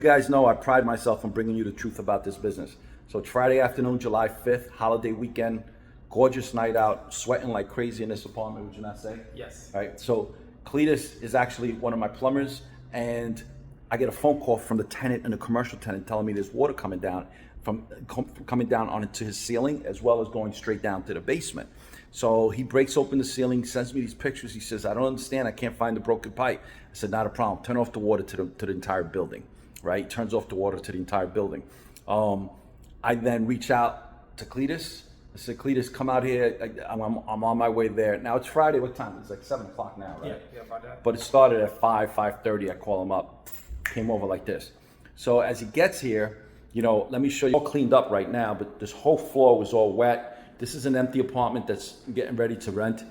guys know I pride myself on bringing you the truth about this business. So it's Friday afternoon, July 5th, holiday weekend, gorgeous night out, sweating like crazy in this apartment, would you not say? Yes. All right, so Cletus is actually one of my plumbers, and I get a phone call from the tenant and the commercial tenant telling me there's water coming down coming down onto his ceiling, as well as going straight down to the basement. So he breaks open the ceiling, sends me these pictures. He says, I don't understand, I can't find the broken pipe. I said, not a problem, turn off the water to the entire building, right? Turns off the water to the entire building. I then reach out to Cletus. I said, Cletus, come out here. I'm on my way there. Now it's Friday. What time? It's like 7 o'clock now, right? Yeah, about that. But it started at 5:30. I call him up. Came over like this. So as he gets here, you know, let me show you. All cleaned up right now, but this whole floor was all wet. This is an empty apartment that's getting ready to rent.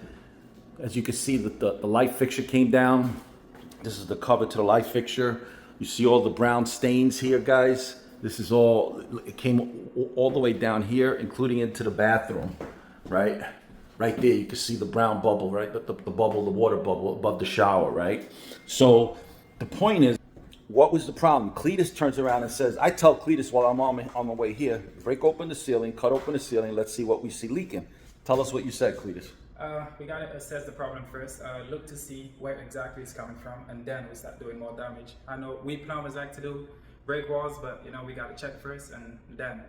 As you can see, the light fixture came down. This is the cover to the light fixture. You see all the brown stains here, guys. This is all, it came all the way down here, including into the bathroom, right? Right there, you can see the brown bubble, right? The bubble, the water bubble above the shower, right? So the point is, what was the problem? Cletus turns around and says, I tell Cletus while I'm on my way here, break open the ceiling, cut open the ceiling, let's see what we see leaking. Tell us what you said, Cletus. We gotta assess the problem first, look to see where exactly it's coming from, and then we start doing more damage. I know we plumbers like to do break walls, but you know, we gotta check first and then,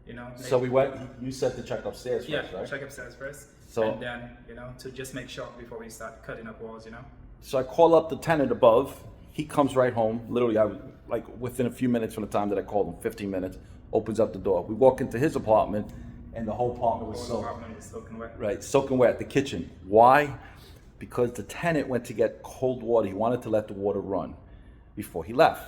you know. So we went, you said to check upstairs first, yeah, right? check upstairs first, So, and then, you know, to just make sure before we start cutting up walls, you know. So I call up the tenant above. He comes right home. Literally, I was like within a few minutes from the time that I called him, 15 minutes, opens up the door. We walk into his apartment, and the whole apartment was soaked. Apartment is soaking wet. Right, soaking wet, the kitchen. Why? Because the tenant went to get cold water. He wanted to let the water run before he left.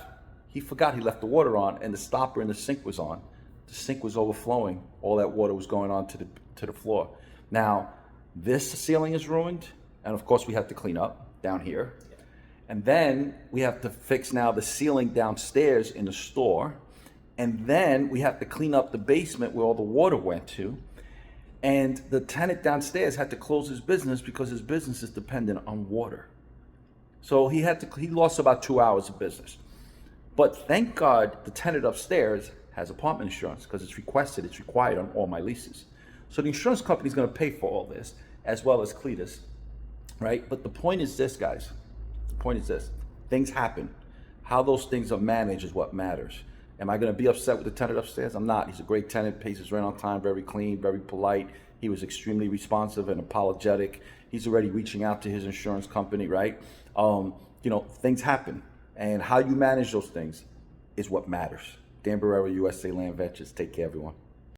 He forgot he left the water on, and the stopper in the sink was on. The sink was overflowing. All that water was going on to the floor. Now, this ceiling is ruined, and of course we have to clean up down here. And then we have to fix now the ceiling downstairs in the store. And then we have to clean up the basement where all the water went to. And the tenant downstairs had to close his business because his business is dependent on water. So he lost about 2 hours of business. But thank God the tenant upstairs has apartment insurance because it's required on all my leases. So the insurance company is going to pay for all this, as well as Cletus, right? But the point is this, guys. The point is this. Things happen. How those things are managed is what matters. Am I going to be upset with the tenant upstairs? I'm not. He's a great tenant, pays his rent on time, very clean, very polite. He was extremely responsive and apologetic. He's already reaching out to his insurance company, right? You know, things happen. And how you manage those things is what matters. Dan Barrera, USA Land Ventures. Take care, everyone.